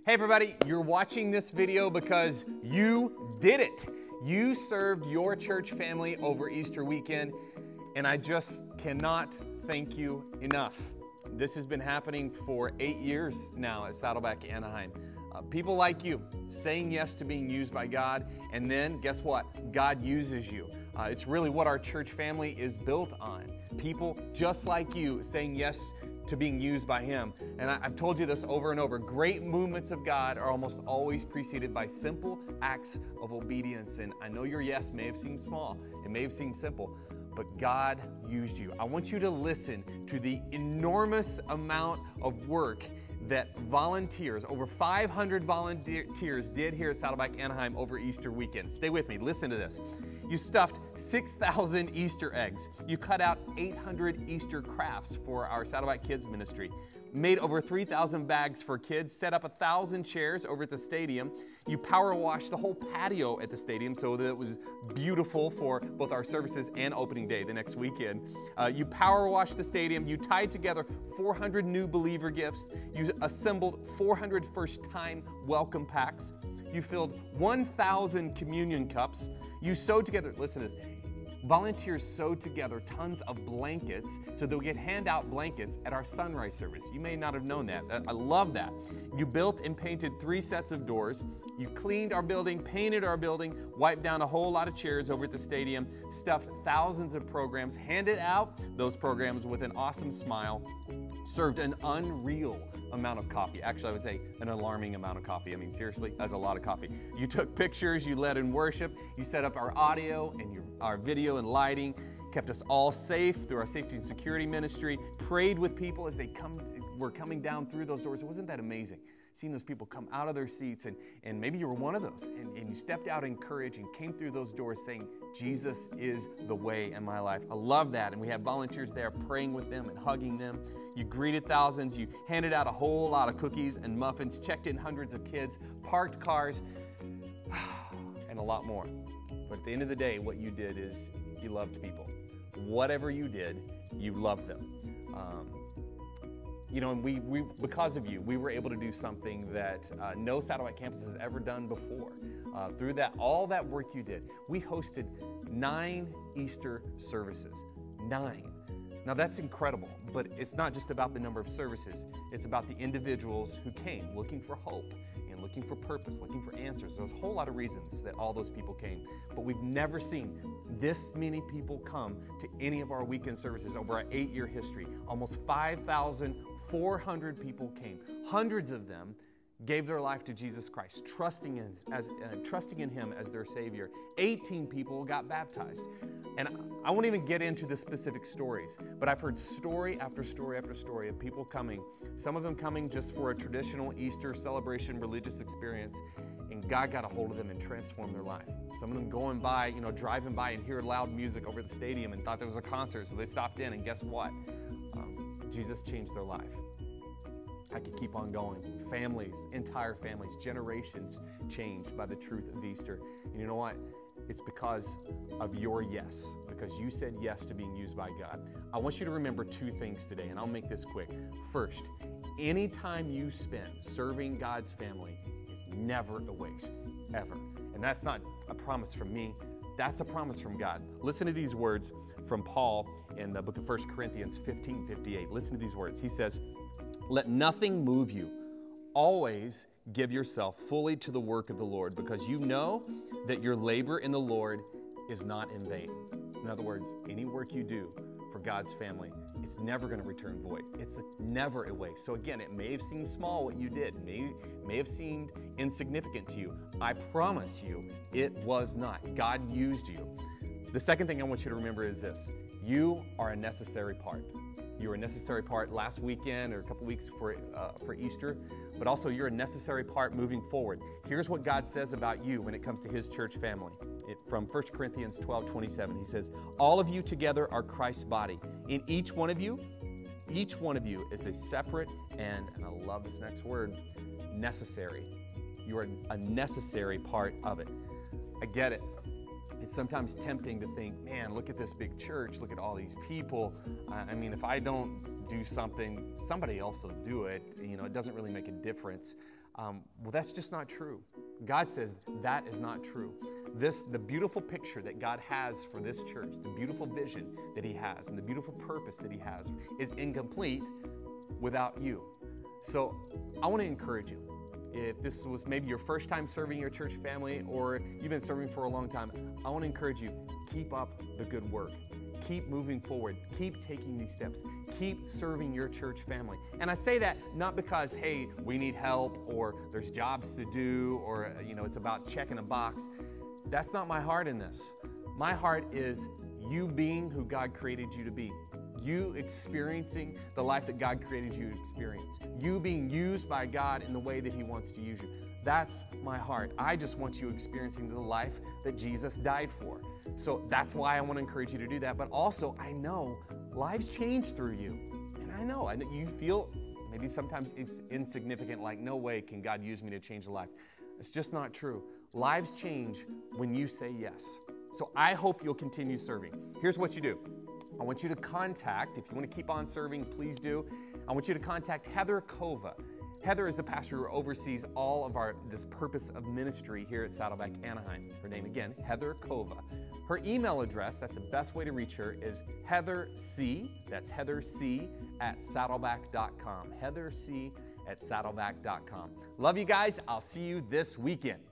Hey everybody, you're watching this video because you did it. You served your church family over Easter weekend, and I just cannot thank you enough. This has been happening for 8 years now at Saddleback Anaheim. People like you saying yes to being used by God, and then guess what? God uses you. It's really what our church family is built on. People just like you saying yes to being used by Him. And I've told you this over and over. Great movements of God are almost always preceded by simple acts of obedience. And I know your yes may have seemed small, it may have seemed simple, but God used you. I want you to listen to the enormous amount of work that volunteers, over 500 volunteers did here at Saddleback Anaheim over Easter weekend. Stay with me, listen to this. You stuffed 6,000 Easter eggs. You cut out 800 Easter crafts for our Saddleback Kids Ministry. Made over 3,000 bags for kids, set up 1,000 chairs over at the stadium. You power washed the whole patio at the stadium so that it was beautiful for both our services and opening day the next weekend. You power washed the stadium. You tied together 400 new believer gifts. You assembled 400 first-time welcome packs. You filled 1,000 communion cups. You sewed together, listen to this, volunteers sewed together tons of blankets so that we could hand out blankets at our sunrise service. You may not have known that. I love that. You built and painted 3 sets of doors. You cleaned our building, painted our building, wiped down a whole lot of chairs over at the stadium, stuffed thousands of programs, handed out those programs with an awesome smile, served an unreal amount of coffee. Actually, I would say an alarming amount of coffee. I mean, seriously, that's a lot of coffee. You took pictures, you led in worship, you set up our audio and our video and lighting, kept us all safe through our safety and security ministry, prayed with people as they were coming down through those doors. Wasn't that amazing? Seeing those people come out of their seats, and maybe you were one of those, and you stepped out in courage and came through those doors saying, Jesus is the way in my life. I love that, and we had volunteers there praying with them and hugging them. You greeted thousands, you handed out a whole lot of cookies and muffins, checked in hundreds of kids, parked cars, and a lot more. But at the end of the day, what you did is you loved people. Whatever you did, you loved them. And because of you, we were able to do something that no Saddleback campus has ever done before. Through all that work you did, we hosted 9 Easter services. 9. Now that's incredible, but it's not just about the number of services. It's about the individuals who came looking for hope and looking for purpose, looking for answers. There's a whole lot of reasons that all those people came, but we've never seen this many people come to any of our weekend services over our 8-year history. Almost 5,400 people came. Hundreds of them gave their life to Jesus Christ, trusting in Him as their Savior. 18 people got baptized. And I won't even get into the specific stories, but I've heard story after story after story of people coming, some of them coming just for a traditional Easter celebration religious experience, and God got a hold of them and transformed their life. Some of them going by, driving by and hear loud music over at the stadium and thought there was a concert, so they stopped in, and guess what? Jesus changed their life. I could keep on going. Families, entire families, generations changed by the truth of Easter. And you know what? It's because of your yes, because you said yes to being used by God. I want you to remember 2 things today, and I'll make this quick. First, any time you spend serving God's family is never a waste, ever. And that's not a promise from me. That's a promise from God. Listen to these words from Paul in the book of 1 Corinthians 15:58. Listen to these words. He says, "Let nothing move you. Always give yourself fully to the work of the Lord, because you know that your labor in the Lord is not in vain." In other words, any work you do for God's family, it's never going to return void. It's never a waste. So again, it may have seemed small what you did, may have seemed insignificant to you. I promise you, it was not. God used you. The second thing I want you to remember is this: you are a necessary part. You were a necessary part last weekend or a couple weeks for Easter, but also you're a necessary part moving forward. Here's what God says about you when it comes to His church family. From 1 Corinthians 12:27, He says, "All of you together are Christ's body. In each one of you is a separate and I love this next word, necessary. You are a necessary part of it." I get it. It's sometimes tempting to think, man, look at this big church, look at all these people. I mean, if I don't do something, somebody else will do it. It doesn't really make a difference. Well, that's just not true. God says that is not true. The beautiful picture that God has for this church, the beautiful vision that He has, and the beautiful purpose that He has is incomplete without you. So I want to encourage you. If this was maybe your first time serving your church family, or you've been serving for a long time, I want to encourage you, keep up the good work. Keep moving forward. Keep taking these steps. Keep serving your church family. And I say that not because, hey, we need help, or there's jobs to do, or it's about checking a box. That's not my heart in this. My heart is you being who God created you to be. You experiencing the life that God created you to experience. You being used by God in the way that He wants to use you. That's my heart. I just want you experiencing the life that Jesus died for. So that's why I want to encourage you to do that. But also, I know lives change through you. And I know you feel maybe sometimes it's insignificant, like no way can God use me to change a life. It's just not true. Lives change when you say yes. So I hope you'll continue serving. Here's what you do. I want you to contact, if you want to keep on serving, please do. I want you to contact Heather Kova. Heather is the pastor who oversees all of this purpose of ministry here at Saddleback Anaheim. Her name again, Heather Kova. Her email address, that's the best way to reach her, is heatherc, that's heatherc @saddleback.com. heatherc @saddleback.com. Love you guys. I'll see you this weekend.